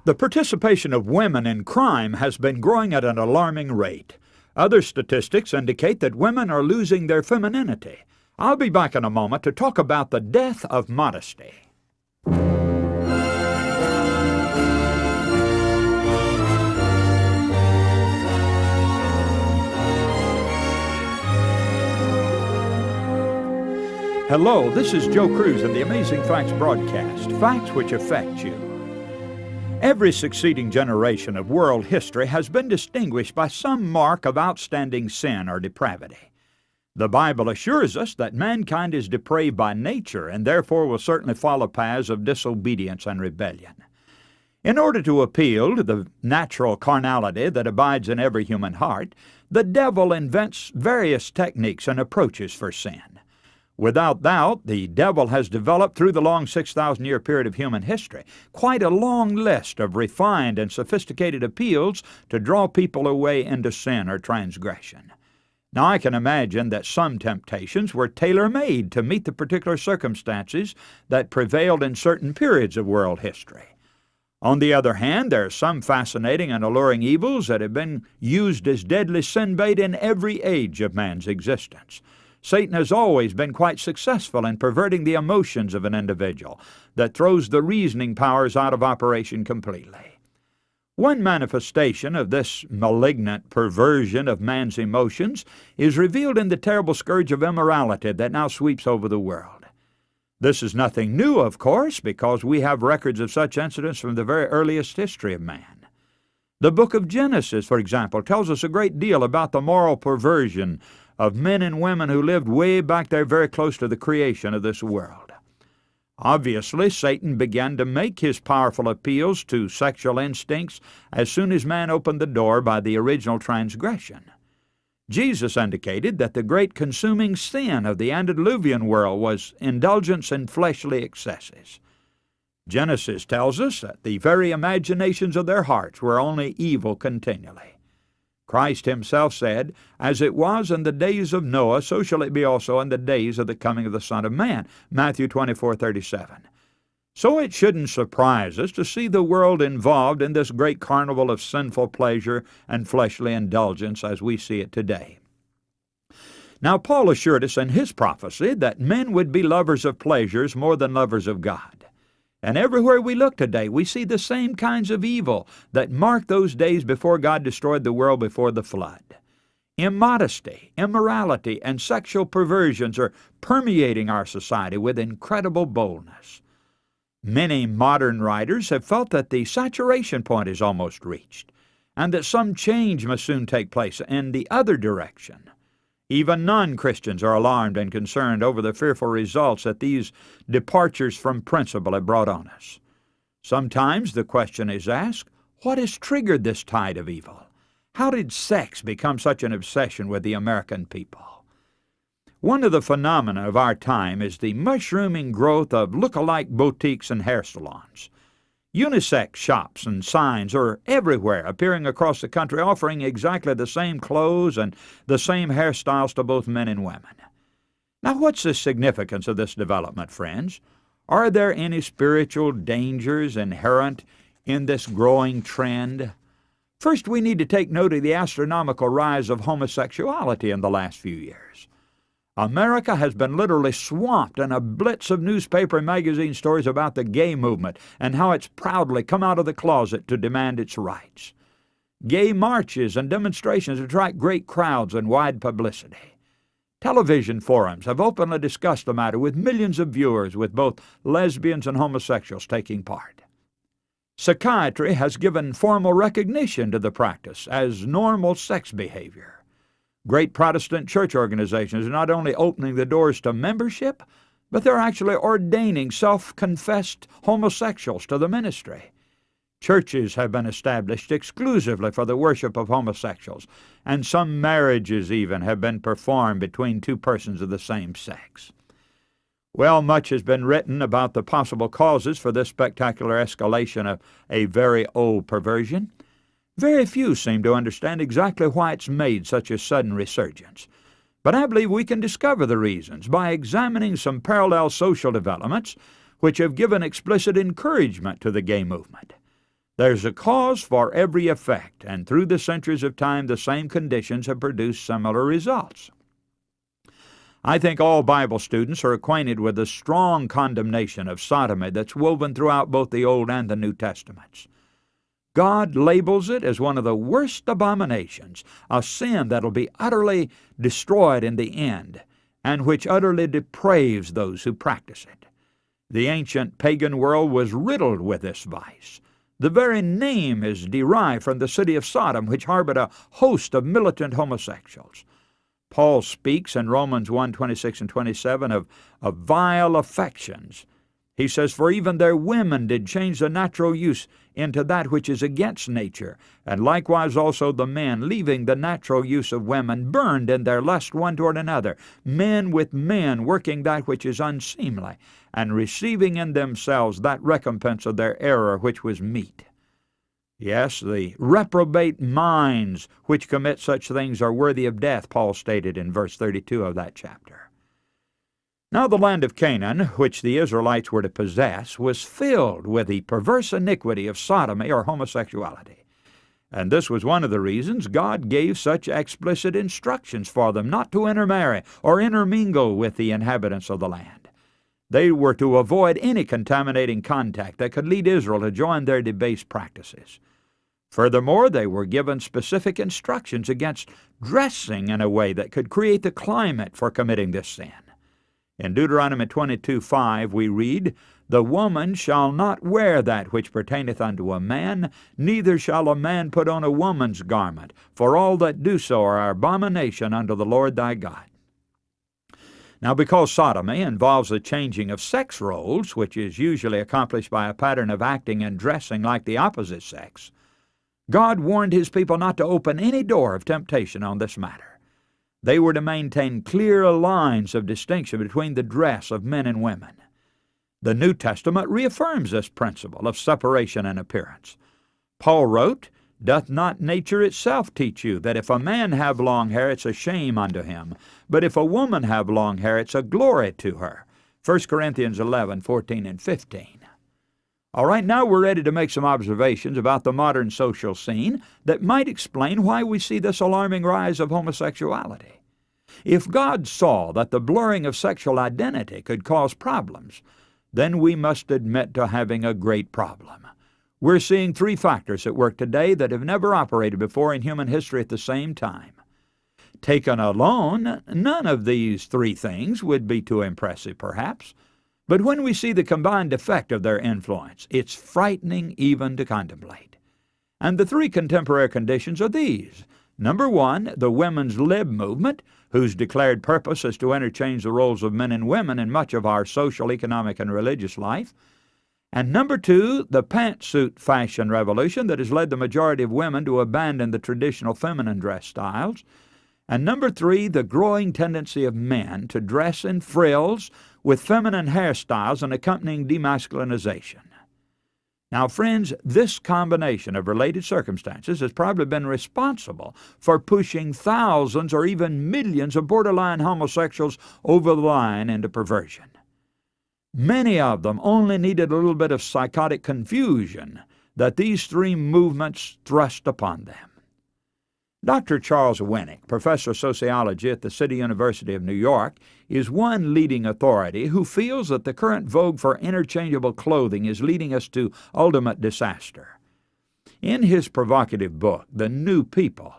The participation of women in crime has been growing at an alarming rate. Other statistics indicate that women are losing their femininity. I'll be back in a moment to talk about the death of modesty. Hello, this is Joe Cruz in the Amazing Facts broadcast, facts which affect you. Every succeeding generation of world history has been distinguished by some mark of outstanding sin or depravity. The Bible assures us that mankind is depraved by nature and therefore will certainly follow paths of disobedience and rebellion. In order to appeal to the natural carnality that abides in every human heart, the devil invents various techniques and approaches for sin. Without doubt, the devil has developed through the long 6,000-year period of human history quite a long list of refined and sophisticated appeals to draw people away into sin or transgression. Now, I can imagine that some temptations were tailor-made to meet the particular circumstances that prevailed in certain periods of world history. On the other hand, there are some fascinating and alluring evils that have been used as deadly sin bait in every age of man's existence. Satan has always been quite successful in perverting the emotions of an individual that throws the reasoning powers out of operation completely. One manifestation of this malignant perversion of man's emotions is revealed in the terrible scourge of immorality that now sweeps over the world. This is nothing new, of course, because we have records of such incidents from the very earliest history of man. The book of Genesis, for example, tells us a great deal about the moral perversion of men and women who lived way back there very close to the creation of this world. Obviously, Satan began to make his powerful appeals to sexual instincts as soon as man opened the door by the original transgression. Jesus indicated that the great consuming sin of the antediluvian world was indulgence in fleshly excesses. Genesis tells us that the very imaginations of their hearts were only evil continually. Christ himself said, "As it was in the days of Noah, so shall it be also in the days of the coming of the Son of Man." Matthew 24:37. So it shouldn't surprise us to see the world involved in this great carnival of sinful pleasure and fleshly indulgence as we see it today. Now, Paul assured us in his prophecy that men would be lovers of pleasures more than lovers of God. And everywhere we look today, we see the same kinds of evil that marked those days before God destroyed the world before the flood. Immodesty, immorality, and sexual perversions are permeating our society with incredible boldness. Many modern writers have felt that the saturation point is almost reached, and that some change must soon take place in the other direction. Even non-Christians are alarmed and concerned over the fearful results that these departures from principle have brought on us. Sometimes the question is asked, what has triggered this tide of evil? How did sex become such an obsession with the American people? One of the phenomena of our time is the mushrooming growth of look-alike boutiques and hair salons. Unisex shops and signs are everywhere, appearing across the country, offering exactly the same clothes and the same hairstyles to both men and women. Now, what's the significance of this development, friends? Are there any spiritual dangers inherent in this growing trend? First, we need to take note of the astronomical rise of homosexuality in the last few years. America has been literally swamped in a blitz of newspaper and magazine stories about the gay movement and how it's proudly come out of the closet to demand its rights. Gay marches and demonstrations attract great crowds and wide publicity. Television forums have openly discussed the matter with millions of viewers, with both lesbians and homosexuals taking part. Psychiatry has given formal recognition to the practice as normal sex behavior. Great Protestant church organizations are not only opening the doors to membership, but they're actually ordaining self-confessed homosexuals to the ministry. Churches have been established exclusively for the worship of homosexuals, and some marriages even have been performed between two persons of the same sex. Well, much has been written about the possible causes for this spectacular escalation of a very old perversion. Very few seem to understand exactly why it's made such a sudden resurgence. But I believe we can discover the reasons by examining some parallel social developments which have given explicit encouragement to the gay movement. There's a cause for every effect, and through the centuries of time, the same conditions have produced similar results. I think all Bible students are acquainted with the strong condemnation of sodomy that's woven throughout both the Old and the New Testaments. God labels it as one of the worst abominations, a sin that'll be utterly destroyed in the end, and which utterly depraves those who practice it. The ancient pagan world was riddled with this vice. The very name is derived from the city of Sodom, which harbored a host of militant homosexuals. Paul speaks in Romans 1:26 and 27 of vile affections. He says, "For even their women did change the natural use into that which is against nature, and likewise also the men, leaving the natural use of women, burned in their lust one toward another, men with men, working that which is unseemly, and receiving in themselves that recompense of their error which was meet." Yes, the reprobate minds which commit such things are worthy of death, Paul stated in verse 32 of that chapter. Now the land of Canaan, which the Israelites were to possess, was filled with the perverse iniquity of sodomy or homosexuality. And this was one of the reasons God gave such explicit instructions for them not to intermarry or intermingle with the inhabitants of the land. They were to avoid any contaminating contact that could lead Israel to join their debased practices. Furthermore, they were given specific instructions against dressing in a way that could create the climate for committing this sin. In Deuteronomy 22:5 we read, "The woman shall not wear that which pertaineth unto a man, neither shall a man put on a woman's garment, for all that do so are abomination unto the Lord thy God." Now, because sodomy involves the changing of sex roles, which is usually accomplished by a pattern of acting and dressing like the opposite sex, God warned His people not to open any door of temptation on this matter. They were to maintain clear lines of distinction between the dress of men and women. The New Testament reaffirms this principle of separation in appearance. Paul wrote, "Doth not nature itself teach you that if a man have long hair, it's a shame unto him, but if a woman have long hair, it's a glory to her?" 1 Corinthians 11:14 and 15. All right, now we're ready to make some observations about the modern social scene that might explain why we see this alarming rise of homosexuality. If God saw that the blurring of sexual identity could cause problems, then we must admit to having a great problem. We're seeing three factors at work today that have never operated before in human history at the same time. Taken alone, none of these three things would be too impressive, perhaps. But when we see the combined effect of their influence, it's frightening even to contemplate. And the three contemporary conditions are these. Number one, the women's lib movement, whose declared purpose is to interchange the roles of men and women in much of our social, economic, and religious life. And number two, the pantsuit fashion revolution that has led the majority of women to abandon the traditional feminine dress styles. And number three, the growing tendency of men to dress in frills with feminine hairstyles and accompanying demasculinization. Now, friends, this combination of related circumstances has probably been responsible for pushing thousands or even millions of borderline homosexuals over the line into perversion. Many of them only needed a little bit of psychotic confusion that these three movements thrust upon them. Dr. Charles Winnick, professor of sociology at the City University of New York, is one leading authority who feels that the current vogue for interchangeable clothing is leading us to ultimate disaster. In his provocative book, The New People,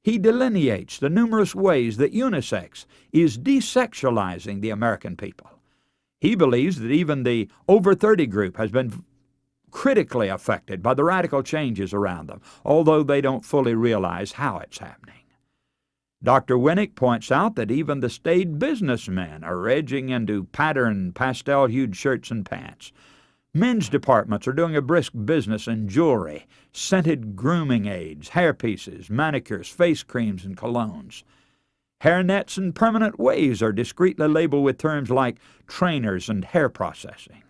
he delineates the numerous ways that unisex is desexualizing the American people. He believes that even the over 30 group has been critically affected by the radical changes around them, although they don't fully realize how it's happening. Dr. Winnick points out that even the staid businessmen are edging into patterned, pastel-hued shirts and pants. Men's departments are doing a brisk business in jewelry, scented grooming aids, hairpieces, manicures, face creams, and colognes. Hairnets and permanent waves are discreetly labeled with terms like trainers and hair processing.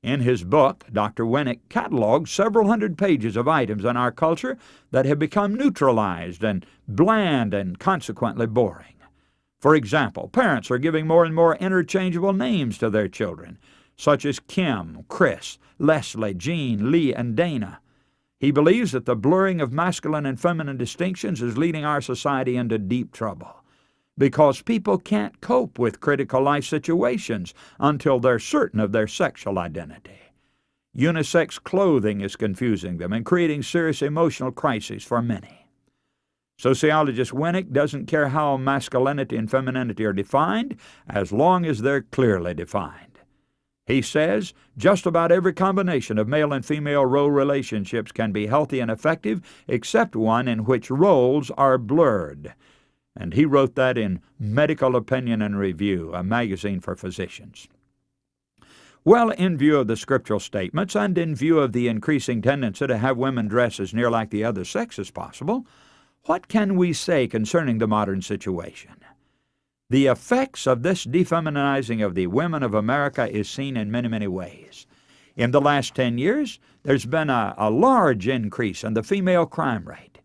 In his book, Dr. Winnick catalogs several hundred pages of items in our culture that have become neutralized and bland and consequently boring. For example, parents are giving more and more interchangeable names to their children, such as Kim, Chris, Leslie, Jean, Lee, and Dana. He believes that the blurring of masculine and feminine distinctions is leading our society into deep trouble because people can't cope with critical life situations until they're certain of their sexual identity. Unisex clothing is confusing them and creating serious emotional crises for many. Sociologist Winnick doesn't care how masculinity and femininity are defined as long as they're clearly defined. He says just about every combination of male and female role relationships can be healthy and effective except one in which roles are blurred. And he wrote that in Medical Opinion and Review, a magazine for physicians. Well, in view of the scriptural statements and in view of the increasing tendency to have women dress as near like the other sex as possible, what can we say concerning the modern situation? The effects of this defeminizing of the women of America is seen in many, many ways. In the last 10 years, there's been a large increase in the female crime rate.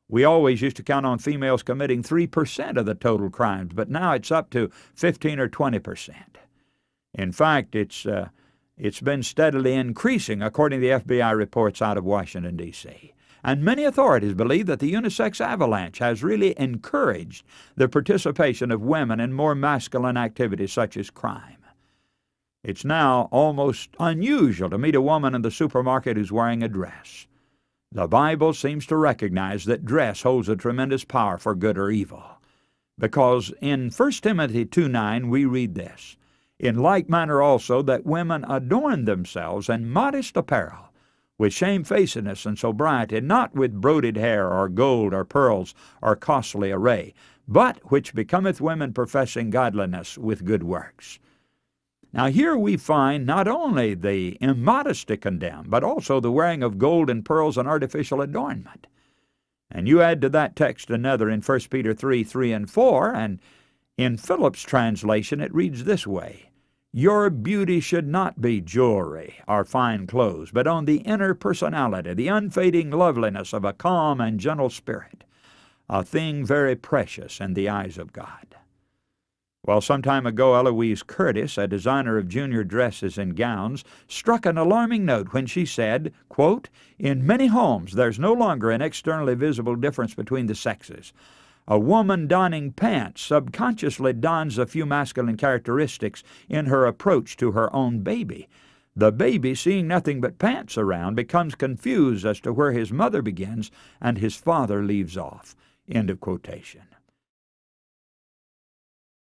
We always used to count on females committing 3% of the total crimes, but now it's up to 15 or 20%. In fact, it's been steadily increasing, according to the FBI reports out of Washington, D.C. And many authorities believe that the unisex avalanche has really encouraged the participation of women in more masculine activities such as crime. It's now almost unusual to meet a woman in the supermarket who's wearing a dress. The Bible seems to recognize that dress holds a tremendous power for good or evil, because in 1 Timothy 2:9 we read this, "In like manner also that women adorn themselves in modest apparel, with shamefacedness and sobriety, not with broided hair or gold or pearls or costly array, but which becometh women professing godliness with good works." Now here we find not only the immodesty condemned, but also the wearing of gold and pearls and artificial adornment. And you add to that text another in 1 Peter 3:3 and 4, and in Phillips' translation it reads this way, "Your beauty should not be jewelry or fine clothes, but on the inner personality, the unfading loveliness of a calm and gentle spirit, a thing very precious in the eyes of God." Well, some time ago, Eloise Curtis, a designer of junior dresses and gowns, struck an alarming note when she said, quote, "In many homes there's no longer an externally visible difference between the sexes. A woman donning pants subconsciously dons a few masculine characteristics in her approach to her own baby. The baby, seeing nothing but pants around, becomes confused as to where his mother begins and his father leaves off." End of quotation.